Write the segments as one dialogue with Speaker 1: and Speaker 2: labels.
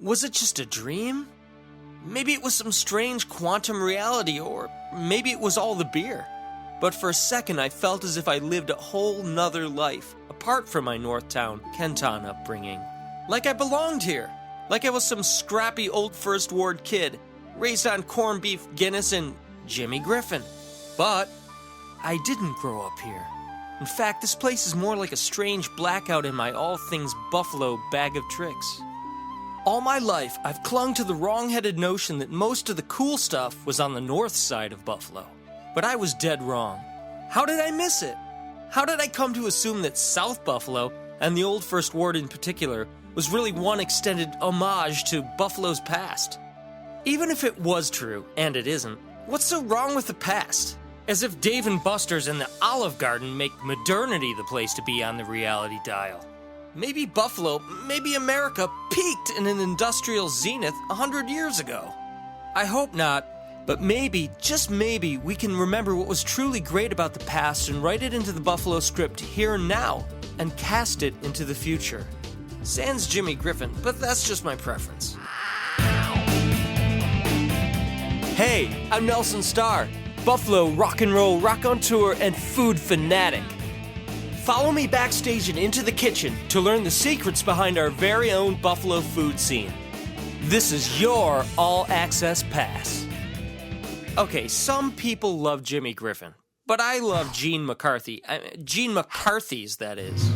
Speaker 1: Was it just a dream? Maybe it was some strange quantum reality, or maybe it was all the beer. But for a second I felt as if I lived a whole nother life, apart from my Northtown, Kenton upbringing. Like I belonged here. Like I was some scrappy old First Ward kid, raised on corned beef, Guinness, and Jimmy Griffin. But I didn't grow up here. In fact, this place is more like a strange blackout in my all things Buffalo bag of tricks. All my life, I've clung to the wrong-headed notion that most of the cool stuff was on the north side of Buffalo. But I was dead wrong. How did I miss it? How did I come to assume that South Buffalo, and the old First Ward in particular, was really one extended homage to Buffalo's past? Even if it was true, and it isn't, what's so wrong with the past? As if Dave & Buster's and the Olive Garden make modernity the place to be on the reality dial. Maybe Buffalo, maybe America, peaked in an industrial zenith 100 years ago. I hope not, but maybe, just maybe, we can remember what was truly great about the past and write it into the Buffalo script here and now, and cast it into the future. Sans Jimmy Griffin, but that's just my preference. Hey, I'm Nelson Starr, Buffalo rock and roll raconteur and food fanatic. Follow me backstage and into the kitchen to learn the secrets behind our very own Buffalo food scene. This is your all-access pass. Okay, some people love Jimmy Griffin, but I love Gene McCarthy. Gene McCarthy's, that is.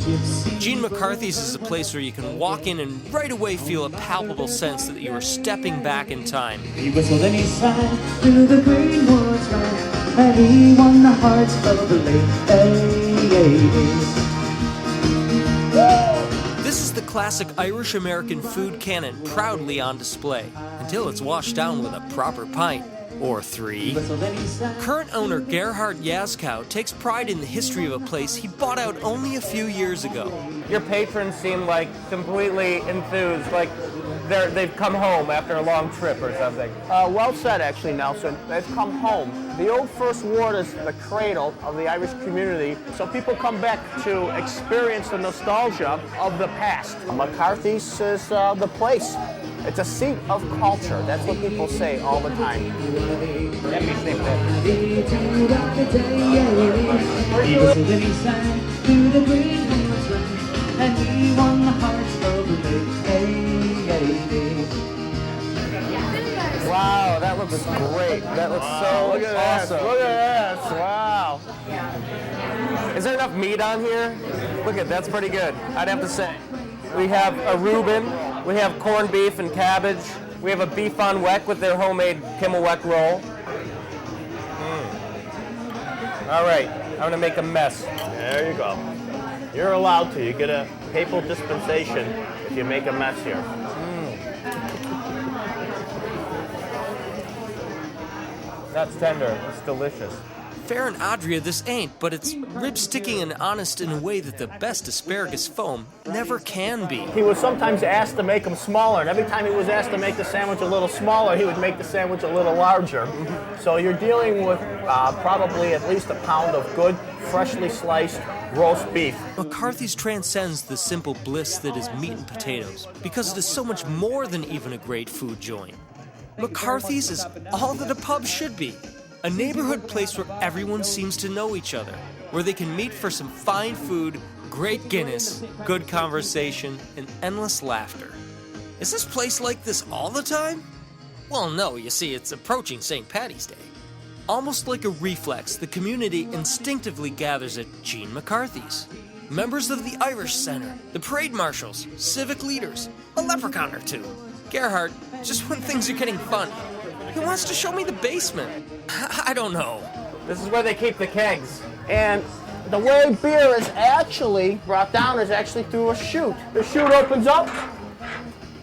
Speaker 1: Gene McCarthy's is a place where you can walk in and right away feel a palpable sense that you are stepping back in time.
Speaker 2: He whistled and he sang through the green woods land, and he won the hearts of the lake.
Speaker 1: This is the classic Irish-American food canon proudly on display, until it's washed down with a proper pint. Or 3. Current owner Gerhard Yaskow takes pride in the history of a place he bought out only a few years ago.
Speaker 3: Your patrons seem like completely enthused, like they've come home after a long trip or something.
Speaker 4: Well said, actually, Nelson. They've come home. The old First Ward is the cradle of the Irish community, so people come back to experience the nostalgia of the past. McCarthy's is the place. It's a seat of culture. That's what people say all the time.
Speaker 3: Let me think that.
Speaker 2: He whistled and he sang through the green woods land, and he won the hearts of the lake.
Speaker 3: Wow, that looks great. That looks so
Speaker 4: Look at
Speaker 3: awesome.
Speaker 4: this. Look at this. Wow.
Speaker 3: Is there enough meat on here? Look at that's pretty good, I'd have to say. We have a Reuben, we have corned beef and cabbage, we have a beef on weck with their homemade Kimmelweck roll. All right, I'm gonna make a mess.
Speaker 4: There you go. You're allowed to. You get a papal dispensation if you make a mess here.
Speaker 3: That's tender, it's delicious.
Speaker 1: Fair and Adria, this ain't, but it's rib-sticking and honest in a way that the best asparagus foam never can be.
Speaker 4: He was sometimes asked to make them smaller, and every time he was asked to make the sandwich a little smaller, he would make the sandwich a little larger. So you're dealing with probably at least a pound of good, freshly sliced roast beef.
Speaker 1: McCarthy's transcends the simple bliss that is meat and potatoes, because it is so much more than even a great food joint. McCarthy's is all that a pub should be. A neighborhood place where everyone seems to know each other, where they can meet for some fine food, great Guinness, good conversation, and endless laughter. Is this place like this all the time? Well, no, you see, it's approaching St. Paddy's Day. Almost like a reflex, the community instinctively gathers at Gene McCarthy's. Members of the Irish Center, the parade marshals, civic leaders, a leprechaun or two. Gerhard, just when things are getting fun, he wants to show me the basement. I don't know.
Speaker 3: This is where they keep the kegs.
Speaker 4: And the way beer is actually brought down is actually through a chute. The chute opens up.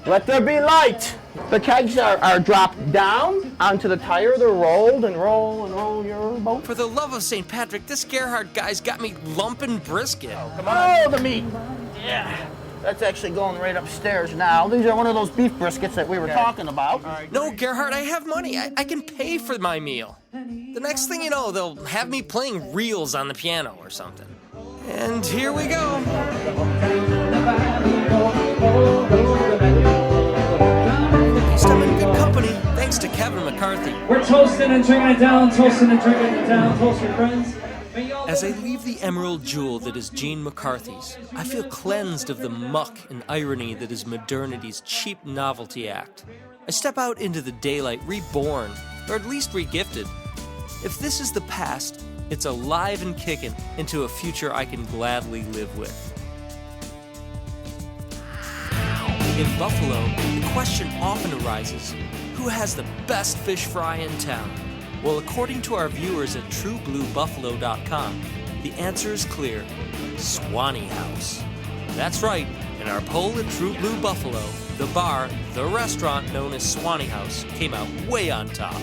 Speaker 4: Let there be light. The kegs are dropped down onto the tire. They're rolled and roll your boat.
Speaker 1: For the love of St. Patrick, this Gerhard guy's got me lumping brisket.
Speaker 3: Come on.
Speaker 4: Oh, the meat. Yeah. That's actually going right upstairs now. These are one of those beef briskets that we were talking about.
Speaker 1: No, Gerhard, I have money. I can pay for my meal. The next thing you know, they'll have me playing reels on the piano or something. And here we go. McCarthy.
Speaker 2: We're toasting and drinking it down, toasting and drinking it down, toast your friends.
Speaker 1: As I leave the emerald jewel that is Gene McCarthy's, I feel cleansed of the muck and irony that is modernity's cheap novelty act. I step out into the daylight reborn, or at least regifted. If this is the past, it's alive and kicking into a future I can gladly live with. In Buffalo, the question often arises, who has the best fish fry in town? Well, according to our viewers at TrueBlueBuffalo.com, the answer is clear: Swannie House. That's right, in our poll at True Blue Buffalo, the bar, the restaurant known as Swannie House, came out way on top.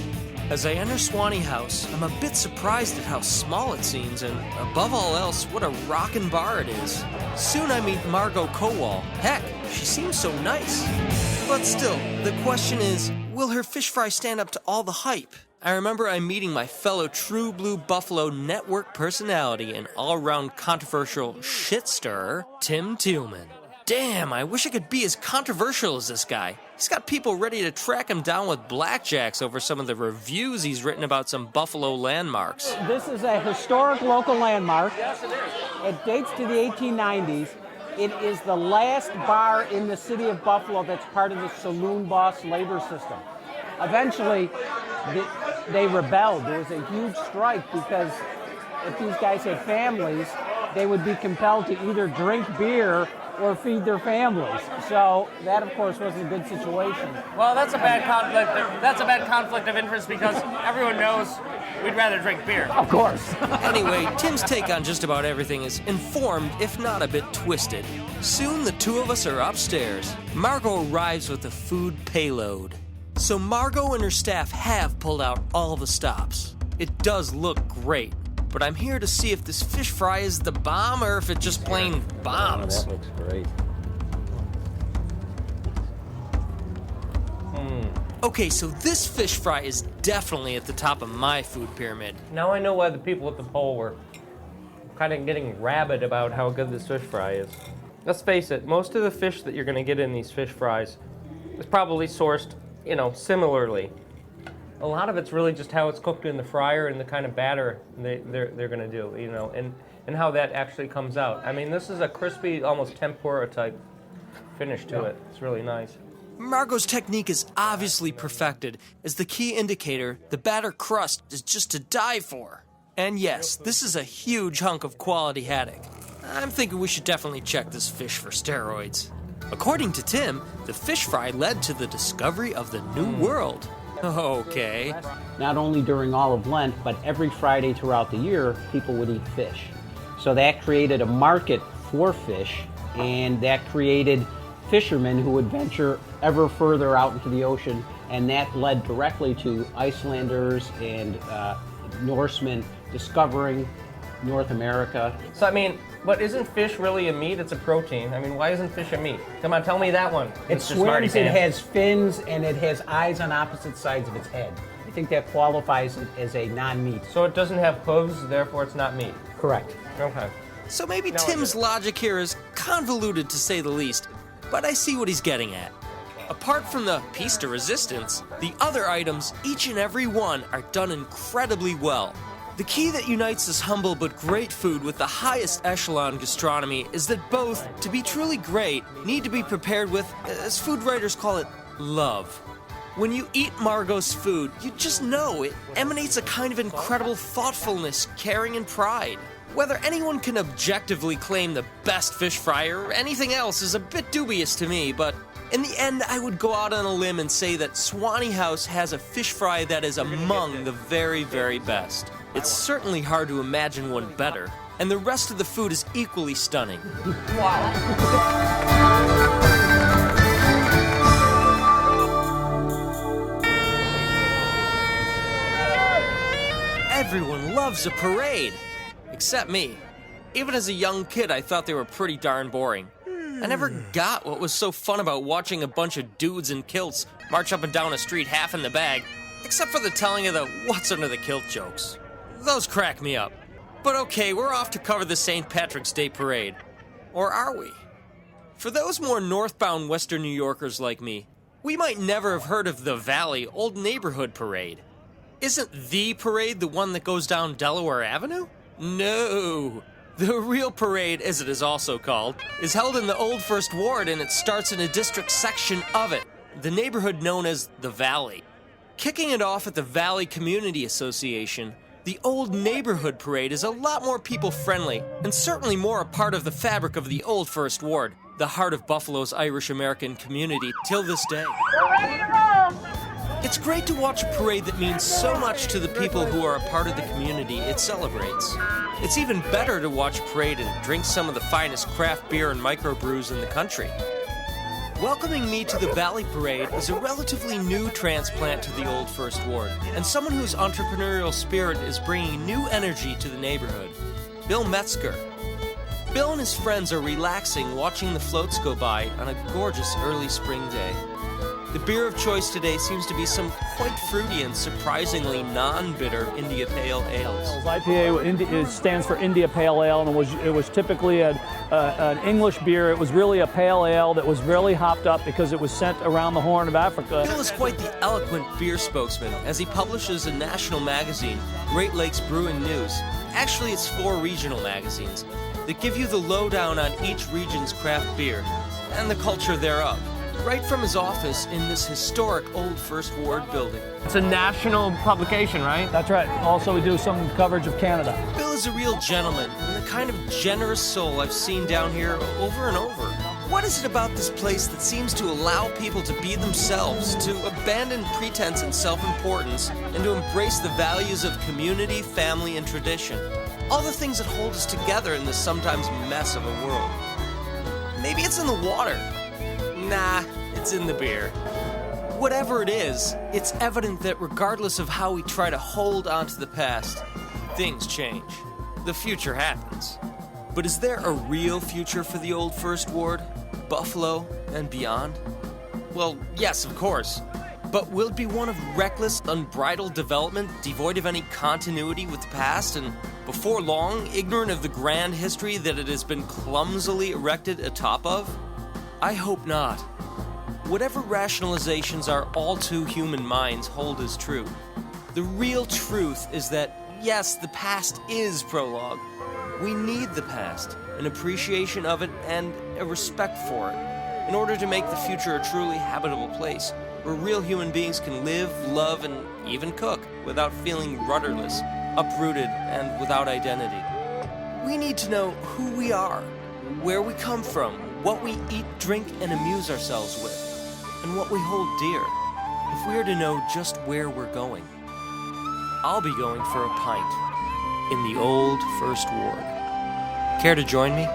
Speaker 1: As I enter Swannie House, I'm a bit surprised at how small it seems, and above all else, what a rockin' bar it is. Soon I meet Margot Kowal. Heck, she seems so nice. But still, the question is, will her fish fry stand up to all the hype? I remember I'm meeting my fellow True Blue Buffalo network personality and all-around controversial shit-stirrer, Tim Tielman. Damn, I wish I could be as controversial as this guy. He's got people ready to track him down with blackjacks over some of the reviews he's written about some Buffalo landmarks.
Speaker 5: This is a historic local landmark. Yes, it is. It dates to the 1890s. It is the last bar in the city of Buffalo that's part of the saloon boss labor system. Eventually, they rebelled. There was a huge strike because if these guys had families, they would be compelled to either drink beer or feed their families. So that, of course, wasn't a good situation.
Speaker 3: Well, that's a bad conflict. That's a bad conflict of interest because everyone knows we'd rather drink beer.
Speaker 5: Of course.
Speaker 1: Anyway, Tim's take on just about everything is informed, if not a bit twisted. Soon the two of us are upstairs. Margot arrives with the food payload. So Margot and her staff have pulled out all the stops. It does look great, but I'm here to see if this fish fry is the bomb or if it just plain bombs.
Speaker 5: Oh, that looks great.
Speaker 1: Okay, so this fish fry is definitely at the top of my food pyramid.
Speaker 3: Now I know why the people at the poll were kind of getting rabid about how good this fish fry is. Let's face it, most of the fish that you're going to get in these fish fries is probably sourced, similarly. A lot of it's really just how it's cooked in the fryer and the kind of batter they're going to do, and how that actually comes out. I mean, this is a crispy, almost tempura type finish to it. It's really nice.
Speaker 1: Margot's technique is obviously perfected, as the key indicator, the batter crust, is just to die for. And yes, this is a huge hunk of quality haddock. I'm thinking we should definitely check this fish for steroids. According to Tim, the fish fry led to the discovery of the New World. Okay.
Speaker 5: Not only during all of Lent, but every Friday throughout the year, people would eat fish. So that created a market for fish, and that created fishermen who would venture ever further out into the ocean, and that led directly to Icelanders and Norsemen discovering North America.
Speaker 3: So, but isn't fish really a meat? It's a protein. Why isn't fish a meat? Come on, tell me that one.
Speaker 5: It swims, it has fins, and it has eyes on opposite sides of its head. I think that qualifies it as a non-meat.
Speaker 3: So it doesn't have hooves, therefore it's not meat.
Speaker 5: Correct.
Speaker 3: Okay.
Speaker 1: So maybe Tim's logic here is convoluted to say the least, but I see what he's getting at. Apart from the piece de resistance, the other items, each and every one, are done incredibly well. The key that unites this humble but great food with the highest echelon gastronomy is that both, to be truly great, need to be prepared with, as food writers call it, love. When you eat Margot's food, you just know it emanates a kind of incredible thoughtfulness, caring, and pride. Whether anyone can objectively claim the best fish fry or anything else is a bit dubious to me, but in the end, I would go out on a limb and say that Swannie House has a fish fry that is among the very, very best. It's certainly hard to imagine one better, and the rest of the food is equally stunning. Everyone loves a parade, except me. Even as a young kid, I thought they were pretty darn boring. I never got what was so fun about watching a bunch of dudes in kilts march up and down a street half in the bag, except for the telling of the what's under the kilt jokes. Those crack me up. But okay, we're off to cover the St. Patrick's Day Parade. Or are we? For those more northbound Western New Yorkers like me, We might never have heard of the Valley Old Neighborhood Parade. Isn't the parade the one that goes down Delaware Avenue? No. The real parade, as it is also called, is held in the Old First Ward, and it starts in a district section of it, the neighborhood known as the Valley. Kicking it off at the Valley Community Association, the Old Neighborhood Parade is a lot more people-friendly, and certainly more a part of the fabric of the Old First Ward, the heart of Buffalo's Irish-American community till this day. It's great to watch a parade that means so much to the people who are a part of the community it celebrates. It's even better to watch a parade and drink some of the finest craft beer and microbrews in the country. Welcoming me to the Valley Parade is a relatively new transplant to the Old First Ward, and someone whose entrepreneurial spirit is bringing new energy to the neighborhood, Bill Metzger. Bill and his friends are relaxing watching the floats go by on a gorgeous early spring day. The beer of choice today seems to be some quite fruity and surprisingly non-bitter India Pale Ales.
Speaker 6: IPA stands for India Pale Ale, and it was typically an English beer. It was really a pale ale that was really hopped up because it was sent around the Horn of Africa.
Speaker 1: Bill is quite the eloquent beer spokesman as he publishes a national magazine, Great Lakes Brewing News. Actually, it's 4 regional magazines that give you the lowdown on each region's craft beer and the culture thereof, right from his office in this historic Old First Ward building.
Speaker 3: It's a national publication, right?
Speaker 6: That's right. Also, we do some coverage of Canada.
Speaker 1: Bill is a real gentleman and the kind of generous soul I've seen down here over and over. What is it about this place that seems to allow people to be themselves, to abandon pretense and self-importance, and to embrace the values of community, family, and tradition? All the things that hold us together in this sometimes mess of a world. Maybe it's in the water. Nah, it's in the beer. Whatever it is, it's evident that regardless of how we try to hold on to the past, things change. The future happens. But is there a real future for the Old First Ward, Buffalo, and beyond? Well, yes, of course. But will it be one of reckless, unbridled development, devoid of any continuity with the past, and before long, ignorant of the grand history that it has been clumsily erected atop of? I hope not. Whatever rationalizations our all-too human minds hold as true, the real truth is that, yes, the past is prologue. We need the past, an appreciation of it, and a respect for it, in order to make the future a truly habitable place, where real human beings can live, love, and even cook without feeling rudderless, uprooted, and without identity. We need to know who we are, where we come from, what we eat, drink, and amuse ourselves with, and what we hold dear, if we are to know just where we're going. I'll be going for a pint in the Old First Ward. Care to join me?